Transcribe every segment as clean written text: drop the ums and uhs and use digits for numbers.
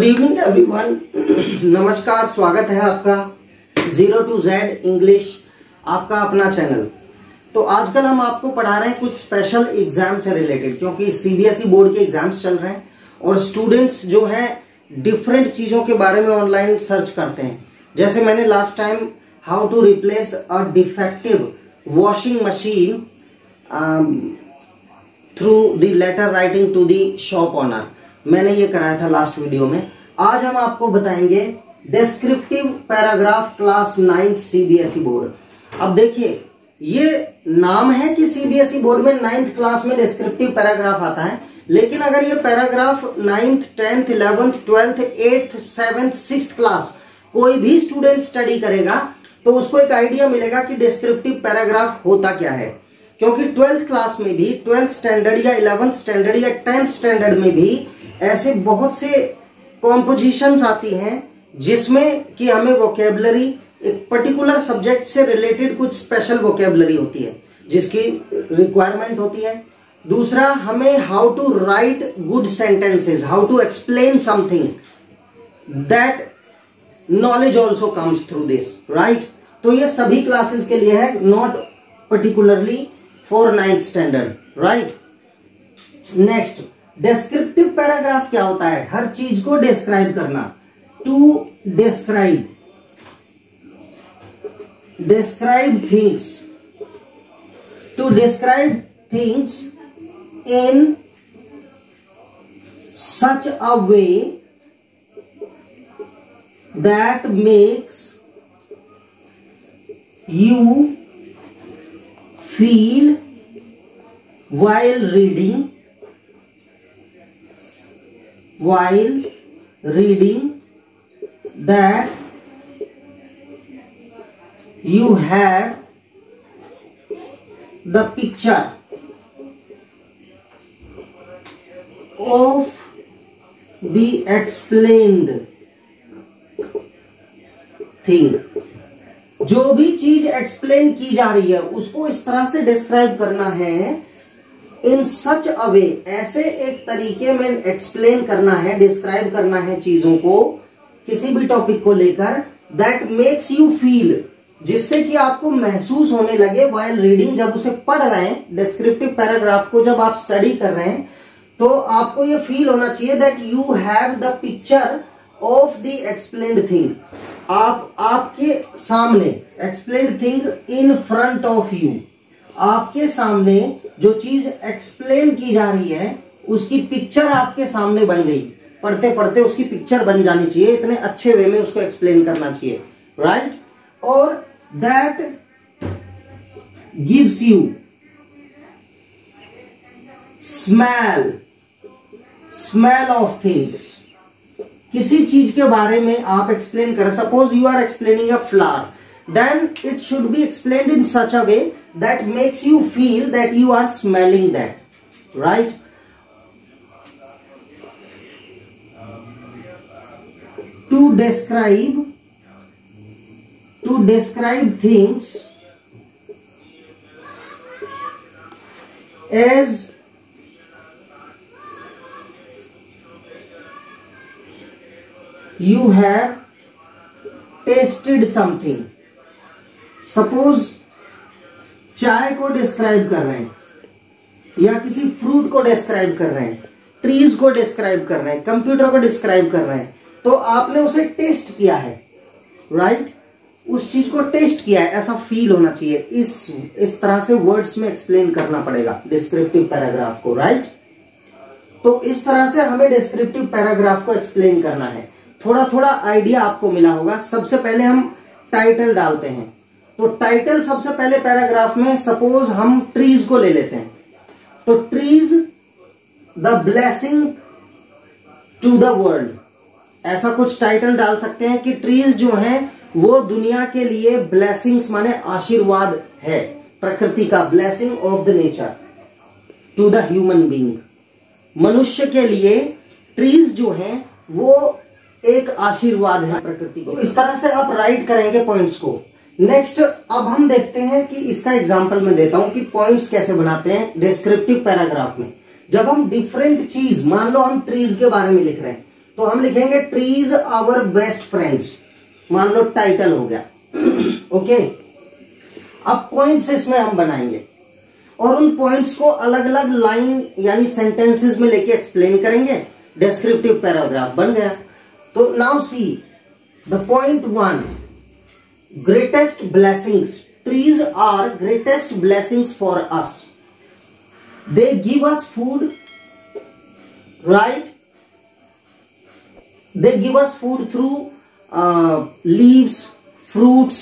Good evening everyone. नमस्कार, स्वागत है आपका 0 to Z इंग्लिश, आपका अपना चैनल। तो आजकल हम आपको पढ़ा रहे हैं कुछ स्पेशल एग्जाम से रिलेटेड, क्योंकि सीबीएसई बोर्ड के एग्जाम्स चल रहे हैं और स्टूडेंट्स जो हैं डिफरेंट चीजों के बारे में ऑनलाइन सर्च करते हैं। जैसे मैंने last time how to replace a defective washing machine through the letter writing to the shop owner, मैंने ये कराया था लास्ट वीडियो में। आज हम आपको बताएंगे descriptive paragraph class 9th CBSE board. अब देखिए, ये नाम है कि सीबीएसई बोर्ड में 9th क्लास में डिस्क्रिप्टिव पैराग्राफ आता है, लेकिन अगर ये paragraph 9th 10th 11th 12th 8th 7th 6th class कोई भी स्टूडेंट स्टडी करेगा तो उसको एक आइडिया मिलेगा कि डिस्क्रिप्टिव पैराग्राफ होता क्या है। क्योंकि 12th क्लास में भी, 12th स्टैंडर्ड या 11th स्टैंडर्ड या 10th स्टैंडर्ड में भी ऐसे बहुत से कॉम्पोजिशंस आती हैं जिसमें कि हमें वोकेबलरी, एक पर्टिकुलर सब्जेक्ट से रिलेटेड कुछ स्पेशल वोकेबलरी होती है जिसकी रिक्वायरमेंट होती है। दूसरा, हमें how to write good sentences, how to explain something, that knowledge also comes through this, right. तो ये सभी क्लासेस के लिए है, not particularly for 9th standard, right. Next, descriptive paragraph क्या होता है? हर चीज को डिस्क्राइब करना। To describe things, to describe things in such a way that makes you feel while reading that you have the picture of the explained thing। जो भी चीज एक्सप्लेन की जा रही है उसको इस तरह से डिस्क्राइब करना है, इन सच अ वे, ऐसे एक तरीके में एक्सप्लेन करना है, डिस्क्राइब करना है चीजों को, किसी भी टॉपिक को लेकर, दैट मेक्स यू फील, जिससे कि आपको महसूस होने लगे व्हाइल रीडिंग, जब उसे पढ़ रहे हैं, डिस्क्रिप्टिव पैराग्राफ को जब आप स्टडी कर रहे हैं तो आपको ये फील होना चाहिए that you have the picture of the explained thing. आपके सामने, explained thing in front of you, आपके सामने जो चीज एक्सप्लेन की जा रही है उसकी पिक्चर आपके सामने बन गई, पढ़ते पढ़ते उसकी पिक्चर बन जानी चाहिए, इतने अच्छे वे में उसको एक्सप्लेन करना चाहिए, राइट। और that gives you smell of things, किसी चीज के बारे में आप एक्सप्लेन करें। Suppose you are explaining a flower, then it should be explained in such a way that makes you feel that you are smelling that, right. To describe things as you have tasted something। Suppose चाय को describe कर रहे हैं या किसी fruit को describe कर रहे हैं, ट्रीज को डिस्क्राइब कर रहे हैं, कंप्यूटर को डिस्क्राइब कर रहे हैं, तो आपने उसे टेस्ट किया है, राइट। उस चीज को टेस्ट किया है, ऐसा फील होना चाहिए। इस तरह से वर्ड्स में एक्सप्लेन करना पड़ेगा डिस्क्रिप्टिव पैराग्राफ को, राइट। तो इस तरह से हमें डिस्क्रिप्टिव पैराग्राफ को एक्सप्लेन करना है। थोड़ा थोड़ा आइडिया आपको मिला होगा। सबसे पहले हम टाइटल डालते हैं, तो टाइटल सबसे पहले पैराग्राफ में, सपोज हम ट्रीज को ले लेते हैं, तो trees the blessing to the world, ऐसा कुछ टाइटल डाल सकते हैं कि ट्रीज जो हैं वो दुनिया के लिए ब्लेसिंग्स माने आशीर्वाद है, प्रकृति का, blessing of the nature to the human being, मनुष्य के लिए ट्रीज जो हैं वो एक आशीर्वाद है प्रकृति को। इस तरह से आप राइट करेंगे पॉइंट्स को। नेक्स्ट, अब हम देखते हैं कि इसका एग्जांपल मैं देता हूं कि पॉइंट्स कैसे बनाते हैं डिस्क्रिप्टिव पैराग्राफ में। जब हम डिफरेंट चीज, मान लो हम ट्रीज के बारे में लिख रहे हैं, तो हम लिखेंगे ट्रीज आवर बेस्ट फ्रेंड्स, मान लो टाइटल हो गया। ओके, अब पॉइंट्स इसमें हम बनाएंगे और उन पॉइंट्स को अलग अलग लाइन यानी सेंटेंसेस में लेके एक्सप्लेन करेंगे। डिस्क्रिप्टिव पैराग्राफ बन गया। तो now see the point 1, greatest blessings. Trees are greatest blessings for us. They give us food, right? They give us food through leaves, fruits,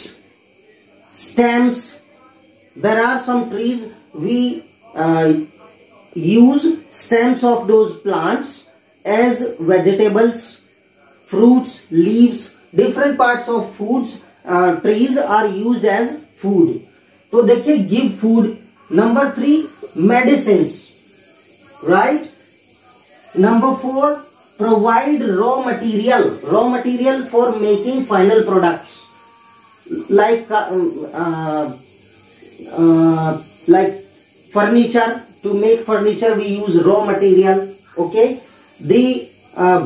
stems. There are some trees we use stems of those plants as vegetables, fruits, leaves, different parts of foods. Trees are used as food. तो देखिए give food. Number 3, medicines, right? Number 4, provide raw material for making final products, like furniture. To make furniture we use raw material. Okay, the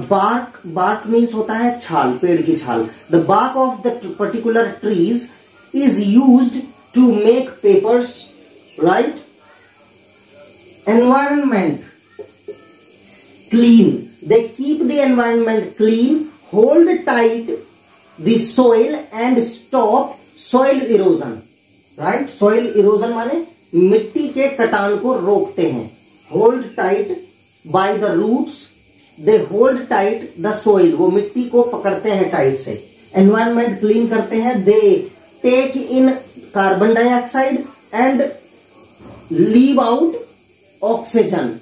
bark means होता है छाल, पेड़ की छाल. The bark of the particular trees is used to make papers, right? Environment, clean. They keep the environment clean, hold tight the soil and stop soil erosion, right? Soil erosion माने मिट्टी के कटान को रोकते हैं. Hold tight by the roots, they hold tight the soil. वो मिट्टी को पकड़ते हैं टाइट से. Environment clean करते हैं. They take in carbon dioxide and leave out oxygen.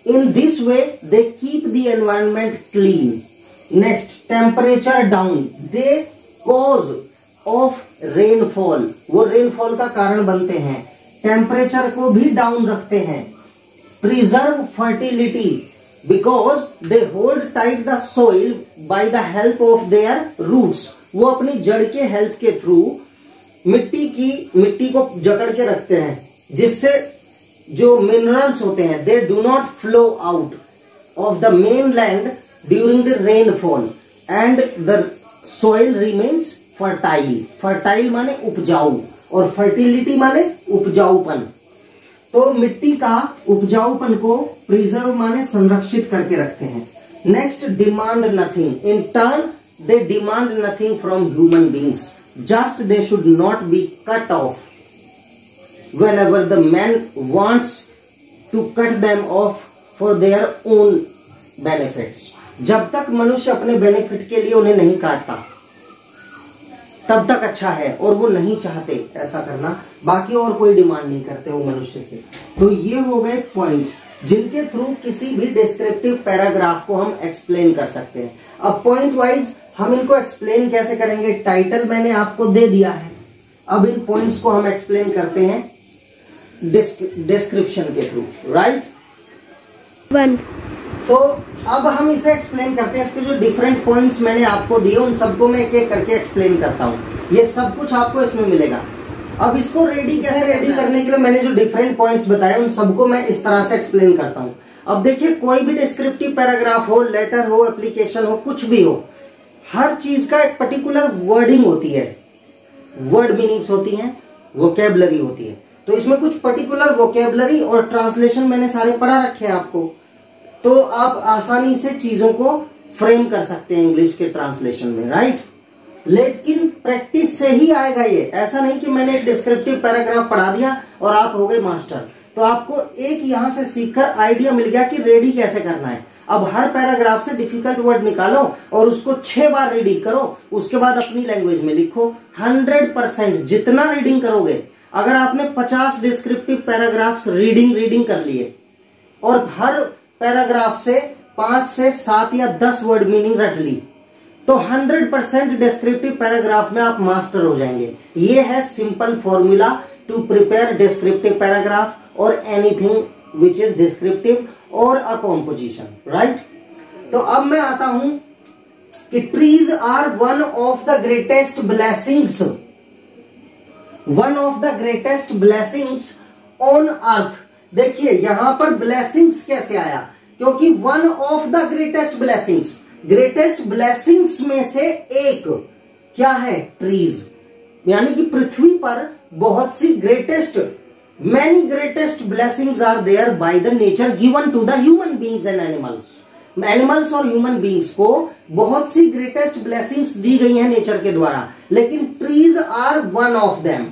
In this way they keep the environment clean. Next, temperature down. They cause of rainfall. वो rainfall का कारण बनते हैं. टेम्परेचर को भी डाउन रखते हैं. Preserve fertility because they hold tight the soil by the help of their roots. वो अपनी जड़ के हेल्प के थ्रू मिट्टी को जकड़ के रखते हैं, जिससे जो मिनरल्स होते हैं दे do not flow out of the main land during the rainfall and the soil remains fertile. Fertile माने उपजाऊ और फर्टिलिटी माने उपजाऊपन. तो मिट्टी का उपजाऊपन को प्रिजर्व माने संरक्षित करके रखते हैं. Next, demand nothing. In turn they demand nothing from human beings, just they should not be cut off whenever the man wants to cut them off for their own benefits. जब तक मनुष्य अपने benefit के लिए उन्हें नहीं काटता तब तक अच्छा है, और वो नहीं चाहते ऐसा करना. बाकी और कोई डिमांड नहीं करते वो मनुष्य से. तो ये हो गए पॉइंट्स जिनके थ्रू किसी भी डिस्क्रिप्टिव पैराग्राफ को हम एक्सप्लेन कर सकते हैं. अब पॉइंट वाइज हम इनको एक्सप्लेन कैसे करेंगे? टाइटल मैंने आपको दे दिया है. अब इन पॉइंट्स को हम एक्सप्लेन करते हैं डिस्क्रिप्शन के थ्रू, राइट? 1. तो अब हम इसे एक्सप्लेन करते हैं. इसके जो डिफरेंट पॉइंट्स मैंने आपको दिए उन सबको मैं एक एक करके एक्सप्लेन करता हूं. ये सब कुछ आपको इसमें मिलेगा. अब इसको रेडी करने के लिए मैंने जो डिफरेंट पॉइंट्स बताए उन सबको मैं इस तरह से एक्सप्लेन करता हूं. अब देखिए, कोई भी डिस्क्रिप्टिव पैराग्राफ हो, लेटर हो, एप्लीकेशन हो, कुछ भी हो, हर चीज का एक पर्टिकुलर वर्डिंग होती है, वर्ड मीनिंग्स होती हैं, वोकेबलरी होती है. तो इसमें कुछ पर्टिकुलर वोकेबलरी और ट्रांसलेशन मैंने सारे पढ़ा रखे हैं आपको, तो आप आसानी से चीजों को फ्रेम कर सकते हैं इंग्लिश के ट्रांसलेशन में, राइट? लेकिन प्रैक्टिस से ही आएगा ये. ऐसा नहीं कि मैंने एक डिस्क्रिप्टिव पैराग्राफ पढ़ा दिया और आप हो गए मास्टर. तो आपको एक यहां से सीखकर आइडिया मिल गया कि रेडी कैसे करना है. अब हर पैराग्राफ से डिफिकल्ट वर्ड निकालो और उसको 6 बार रीडिंग करो, उसके बाद अपनी लैंग्वेज में लिखो. 100% जितना रीडिंग करोगे, अगर आपने 50 डिस्क्रिप्टिव पैराग्राफ्स रीडिंग कर लिए और हर पैराग्राफ से 5 से 7 या 10 वर्ड मीनिंग रट ली, तो 100% डिस्क्रिप्टिव पैराग्राफ में आप मास्टर हो जाएंगे. ये है simple formula to prepare descriptive paragraph और एनीथिंग विच इज डिस्क्रिप्टिव और अ कॉम्पोजिशन, राइट? तो अब मैं आता हूं कि trees are one of the greatest blessings, one of the greatest blessings on earth. देखिए यहां पर ब्लेसिंग्स कैसे आया? क्योंकि one of the greatest blessings, greatest blessings में से एक क्या है? ट्रीज। यानी कि पृथ्वी पर बहुत सी many greatest blessings are there by the nature given to the human beings and animals और ह्यूमन बींग्स को बहुत सी ग्रेटेस्ट ब्लेसिंग्स दी गई हैं नेचर के द्वारा, लेकिन trees are one of them.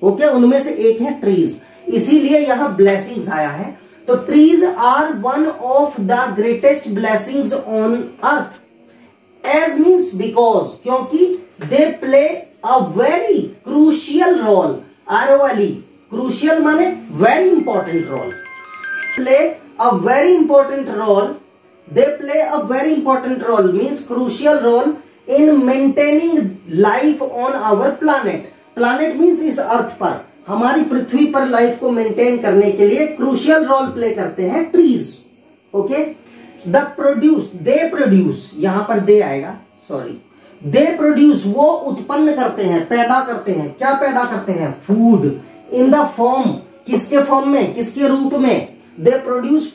Okay, उनमें से एक है ट्रीज, इसीलिए यहां ब्लेसिंग्स आया है। तो trees are one of the greatest blessings on earth, as means because, क्योंकि they play a very crucial role. ROLE, crucial माने very important role. Play a very important role, they play a very important role, means crucial role in maintaining life on our planet. Planet means इस अर्थ पर, हमारी पृथ्वी पर life को maintain करने के लिए crucial role play करते हैं ट्रीज। ओके, दे प्रोड्यूस, यहां पर दे आएगा, सॉरी, दे प्रोड्यूस, वो उत्पन्न करते हैं, पैदा करते हैं। क्या पैदा करते हैं? फूड इन द फॉर्म, किसके फॉर्म में, किसके रूप में? They produce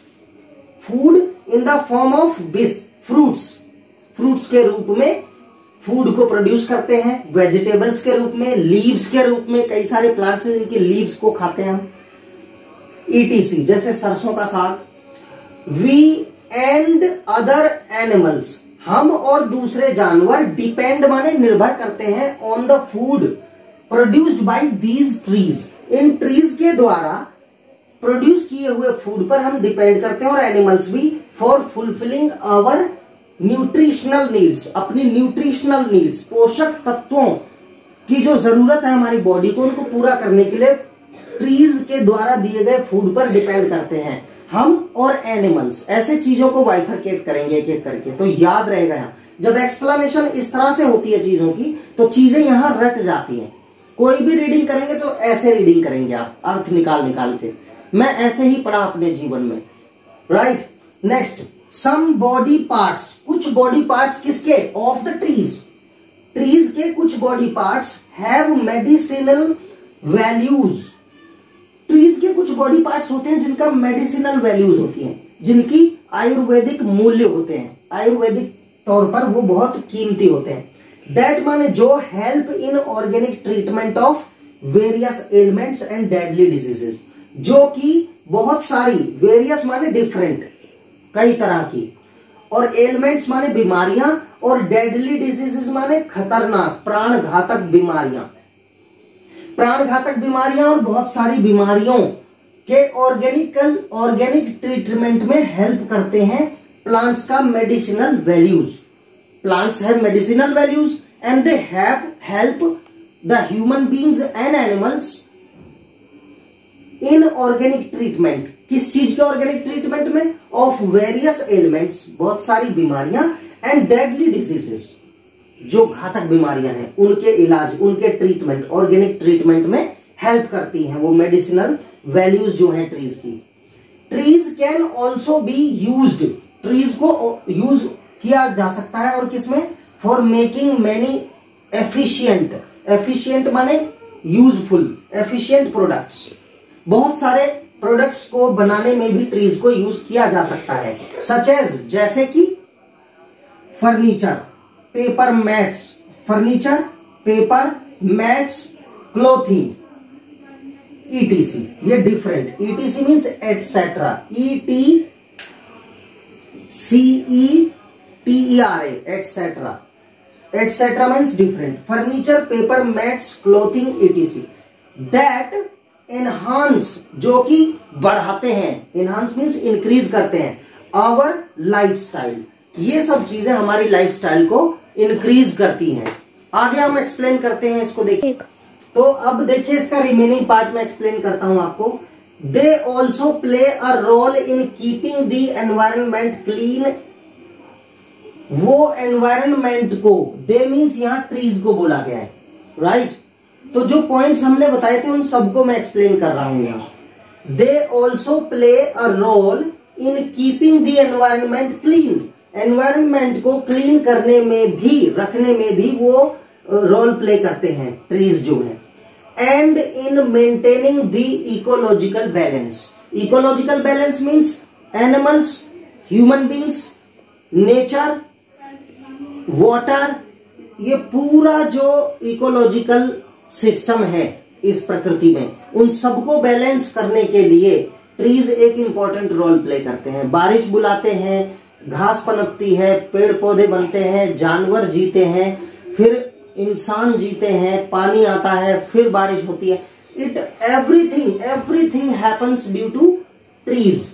food in the form of fruits के रूप में फूड को प्रोड्यूस करते हैं, वेजिटेबल्स के रूप में, लीव्स के रूप में, कई सारे प्लांट्स हैं जिनकी लीव्स को खाते हैं हम, ETC, जैसे सरसों का साग। वी एंड अदर एनिमल्स, हम और दूसरे जानवर, डिपेंड माने निर्भर करते हैं, on the food produced by these trees, in trees के द्वारा प्रोड्यूस किए हुए फूड पर हम डिपेंड करते हैं, और एनिमल्स भी, for fulfilling our nutritional needs, अपनी न्यूट्रिशनल नीड्स, पोषक तत्वों की जो जरूरत है हमारी बॉडी को, उनको पूरा करने के लिए ट्रीज के द्वारा दिए गए फूड पर डिपेंड करते हैं हम और एनिमल्स। ऐसे चीजों को बाइफरकेट करेंगे एक एक करके, तो याद रहेगा। यहाँ जब एक्सप्लेनेशन इस तरह से होती है चीजों की, तो चीजें यहां रट जाती हैं। कोई भी रीडिंग करेंगे तो ऐसे रीडिंग करेंगे आप, अर्थ निकाल के। मैं ऐसे ही पढ़ा अपने जीवन में, right. Next, some body parts, कुछ बॉडी पार्ट्स किसके? ऑफ द ट्रीज के कुछ body parts have medicinal values. Trees के कुछ बॉडी पार्ट्स होते हैं जिनका मेडिसिनल वैल्यूज होती हैं, जिनकी आयुर्वेदिक मूल्य होते हैं, आयुर्वेदिक तौर पर वो बहुत कीमती होते हैं। दैट माने जो help in organic treatment of various elements and deadly diseases, जो कि बहुत सारी, वेरियस माने डिफरेंट, कई तरह की, और एलिमेंट्स माने बीमारियां, और डेडली डिजीजेस माने खतरनाक, प्राणघातक बीमारियां। प्राणघातक बीमारियां और बहुत सारी बीमारियों के ऑर्गेनिक ट्रीटमेंट में हेल्प करते हैं प्लांट्स का medicinal values. Plants have medicinal values and they have help the human beings and animals in organic treatment. किस चीज के ऑर्गेनिक ट्रीटमेंट में? ऑफ वेरियस एलिमेंट्स, बहुत सारी बीमारियां, एंड डेडली डिजीजेस, जो घातक बीमारियां हैं, उनके इलाज, उनके ट्रीटमेंट, ऑर्गेनिक ट्रीटमेंट में हेल्प करती हैं वो मेडिसिनल वैल्यूज जो हैं ट्रीज की। Trees can also be used, trees को यूज किया जा सकता है, और किसमें? फॉर मेकिंग मेनी एफिशिएंट माने यूजफुल, एफिशिएंट प्रोडक्ट्स। बहुत सारे प्रोडक्ट्स को बनाने में भी ट्रीज को यूज किया जा सकता है, सच एज, जैसे कि furniture, paper mats, furniture, paper mats, clothing, ETC। ये different, ETC means etcetera, ETCETERA, etcetera. Etcetera means different, furniture, paper mats, clothing, ETC। That enhance, जो कि बढ़ाते हैं, एनहांस मीन्स इंक्रीज करते हैं, आवर लाइफस्टाइल। ये सब चीजें हमारी लाइफस्टाइल को इंक्रीज करती हैं। आगे हम एक्सप्लेन करते हैं इसको, देखिए। तो अब देखिए इसका रिमेनिंग पार्ट में एक्सप्लेन करता हूं आपको। They also play a role in keeping the environment clean. वो एनवायरनमेंट को, दे मीन्स यहां ट्रीज को बोला गया है, राइट। तो जो पॉइंट्स हमने बताए थे उन सबको मैं एक्सप्लेन कर रहा हूं यहां। They also play a role in keeping the environment clean. Environment को क्लीन करने में भी, रखने में भी वो रोल प्ले करते हैं ट्रीज जो है। And in maintaining the ecological balance. Ecological balance means animals, human beings, nature water, ये पूरा जो इकोलॉजिकल सिस्टम है इस प्रकृति में, उन सबको बैलेंस करने के लिए ट्रीज एक इंपॉर्टेंट रोल प्ले करते हैं। बारिश बुलाते हैं, घास पनपती है, पेड़ पौधे बनते हैं, जानवर जीते हैं, फिर इंसान जीते हैं, पानी आता है, फिर बारिश होती है। everything happens due to trees.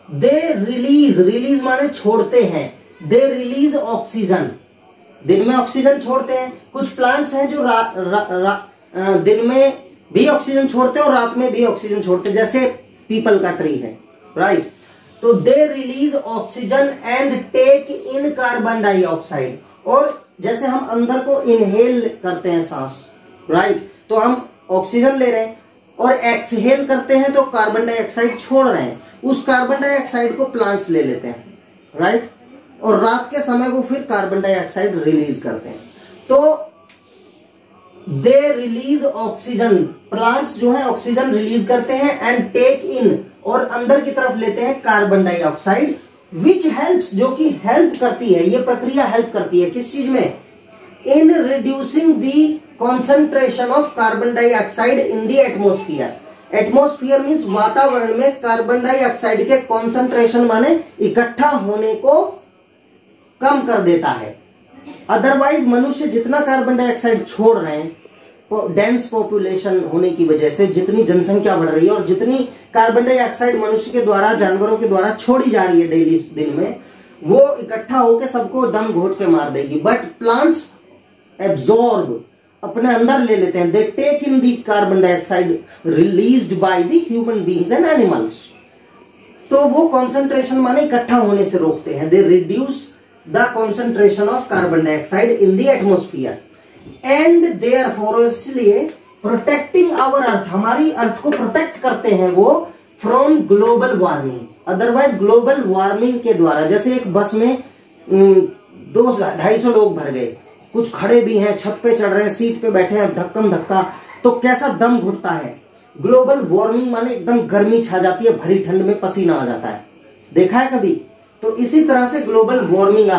They release माने छोड़ते हैं, they release ऑक्सीजन, दिन में ऑक्सीजन छोड़ते हैं। कुछ प्लांट्स हैं जो दिन में भी ऑक्सीजन छोड़ते हैं और रात में भी ऑक्सीजन छोड़ते हैं, जैसे पीपल का ट्री है, राइट। तो they release oxygen and take in carbon dioxide, और जैसे हम अंदर को इनहेल करते हैं सांस, राइट, तो हम ऑक्सीजन ले रहे हैं, और एक्सहेल करते हैं तो कार्बन डाइऑक्साइड छोड़ रहे हैं। उस कार्बन डाइऑक्साइड को प्लांट्स ले लेते हैं, राइट, और रात के समय वो फिर कार्बन डाइऑक्साइड रिलीज करते हैं। तो दे रिलीज ऑक्सीजन, प्लांट्स जो है ऑक्सीजन रिलीज करते हैं, एंड टेक इन, और अंदर की तरफ लेते हैं कार्बन डाइऑक्साइड, विच हेल्प्स, जो कि हेल्प करती है, ये प्रक्रिया हेल्प करती है किस चीज में, in reducing the concentration of carbon dioxide in the atmosphere. Atmosphere means वातावरण में कार्बन डाइऑक्साइड के कॉन्सेंट्रेशन माने इकट्ठा होने को कम कर देता है। अदरवाइज मनुष्य जितना कार्बन डाइऑक्साइड छोड़ रहे हैं, डेंस पॉपुलेशन होने की वजह से जितनी जनसंख्या बढ़ रही है और जितनी कार्बन डाइऑक्साइड मनुष्य के द्वारा, जानवरों के द्वारा छोड़ी जा रही है डेली दिन में, वो इकट्ठा होकर सबको दम घोट के मार देगी। बट प्लांट्स एब्जॉर्ब, अपने अंदर ले लेते हैं, they take in the carbon dioxide released by the human beings and animals. तो वो कॉन्सेंट्रेशन माने इकट्ठा होने से रोकते हैं, they reduce the concentration of carbon dioxide in the atmosphere, and therefore, इसलिए प्रोटेक्टिंग आवर अर्थ, हमारी अर्थ को प्रोटेक्ट करते हैं वो from global warming. Otherwise global warming के द्वारा, जैसे एक बस में 200-250 लोग भर गए, कुछ खड़े भी हैं, छत पे चढ़ रहे हैं, सीट पे बैठे हैं, धक्कम धक्का, तो कैसा दम घुटता है। ग्लोबल वार्मिंग माने एकदम गर्मी छा जाती है, भरी ठंड में पसीना आ जाता है, देखा है कभी। तो इसी तरह से ग्लोबल वार्मिंग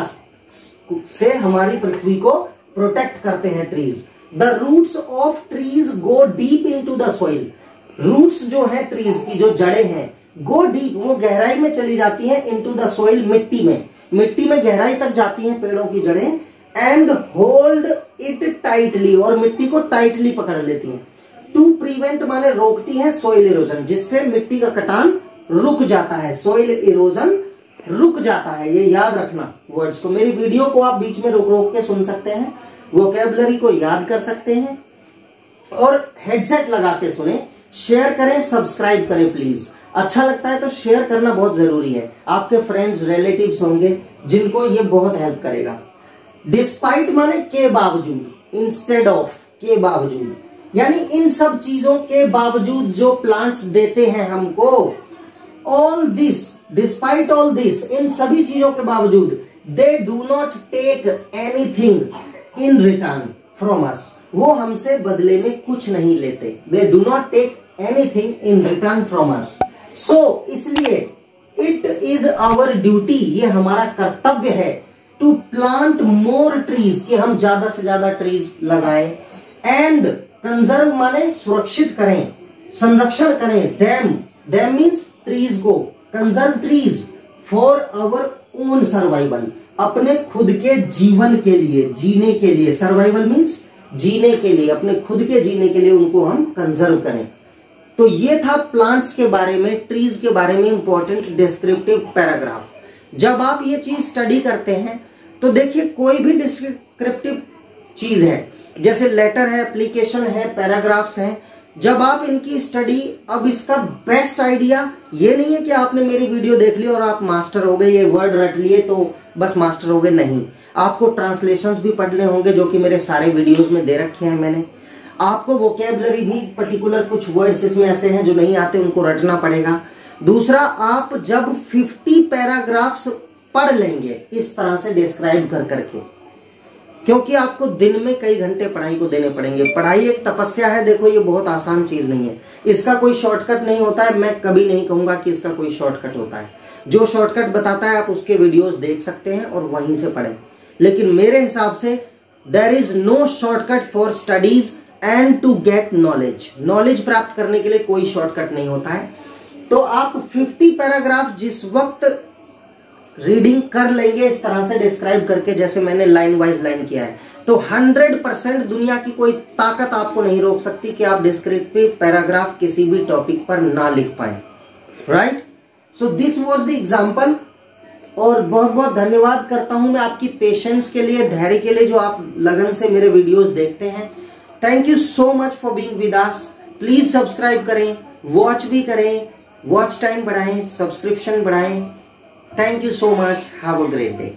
से हमारी पृथ्वी को प्रोटेक्ट करते हैं trees. The roots of trees go deep into the soil, roots जो है ट्रीज की, जो जड़ें हैं, गो डीप, वो गहराई में चली जाती हैं, इनटू द सॉइल, मिट्टी में गहराई तक जाती हैं पेड़ों की जड़ें, एंड होल्ड इट टाइटली, और मिट्टी को टाइटली पकड़ लेती हैं। टू प्रिवेंट माने रोकती है सॉइल इरोजन, जिससे मिट्टी का कटान रुक जाता है, सॉइल इरोजन रुक जाता है। ये याद रखना वर्ड्स को। मेरी वीडियो को आप बीच में रोक रोक के सुन सकते हैं, वोकैबुलरी को याद कर सकते हैं, और हेडसेट लगा के सुने। शेयर करें, सब्सक्राइब करें प्लीज। अच्छा लगता है तो शेयर करना बहुत जरूरी है। आपके फ्रेंड्स, रिलेटिव्स होंगे जिनको ये बहुत हेल्प करेगा। डिस्पाइट माने के बावजूद, इंस्टेड ऑफ, के बावजूद, यानी इन सब चीजों के बावजूद जो प्लांट्स देते हैं हमको, all this, despite all this, इन सभी चीजों के बावजूद, they do not take anything in return from us, वो हमसे बदले में कुछ नहीं लेते। They do not take anything in return from us. So इसलिए इट इज आवर ड्यूटी, ये हमारा कर्तव्य है, टू प्लांट मोर ट्रीज, कि हम ज्यादा से ज्यादा ट्रीज लगाएं, एंड कंजर्व माने सुरक्षित करें, संरक्षण करें, देम मीन्स ट्रीज को, conserve trees for our own survival, अपने खुद के जीवन के लिए, जीने के लिए, सर्वाइवल मीन्स जीने के लिए, अपने खुद के जीने के लिए उनको हम कंजर्व करें। तो ये था प्लांट्स के बारे में, ट्रीज के बारे में इंपॉर्टेंट डिस्क्रिप्टिव पैराग्राफ। जब आप ये चीज स्टडी करते हैं तो देखिए, कोई भी डिस्क्रिप्टिव चीज है, जैसे लेटर है, एप्लीकेशन है, पैराग्राफ्स हैं, जब आप इनकी स्टडी, अब इसका बेस्ट आइडिया ये नहीं है कि आपने मेरी वीडियो देख ली और आप मास्टर हो गए, ये वर्ड रट लिए तो बस मास्टर हो गए, नहीं। आपको ट्रांसलेशंस भी पढ़ने होंगे, जो कि मेरे सारे वीडियोस में दे रखे हैं मैंने। आपको वोकैबुलरी भी, पर्टिकुलर कुछ वर्ड्स इसमें ऐसे हैं जो नहीं आते, उनको रटना पड़ेगा। दूसरा, आप जब 50 पैराग्राफ्स पढ़ लेंगे इस तरह से डिस्क्राइब कर करके, क्योंकि आपको दिन में कई घंटे पढ़ाई को देने पड़ेंगे। पढ़ाई एक तपस्या है, देखो ये बहुत आसान चीज नहीं है, इसका कोई शॉर्टकट नहीं होता है। मैं कभी नहीं कहूंगा कि इसका कोई शॉर्टकट होता है। जो शॉर्टकट बताता है आप उसके वीडियोस देख सकते हैं और वहीं से पढ़ें। लेकिन मेरे हिसाब से there is no shortcut for studies and to get knowledge. Knowledge प्राप्त करने के लिए कोई शॉर्टकट नहीं होता है। तो आप 50 पैराग्राफ जिस वक्त रीडिंग कर लेंगे इस तरह से डिस्क्राइब करके, जैसे मैंने लाइन वाइज लाइन किया है, तो 100% दुनिया की कोई ताकत आपको नहीं रोक सकती कि आप डिस्क्रिप्टिव पैराग्राफ किसी भी टॉपिक पर ना लिख पाए। Right, so this was the example. और बहुत बहुत धन्यवाद करता हूं मैं आपकी पेशेंस के लिए, धैर्य के लिए, जो आप लगन से मेरे वीडियोस देखते हैं। Thank you so much for being with us. Please subscribe करें, वॉच भी करें, वॉच टाइम बढ़ाएं, सब्सक्रिप्शन बढ़ाएं। Thank you so much, have a great day.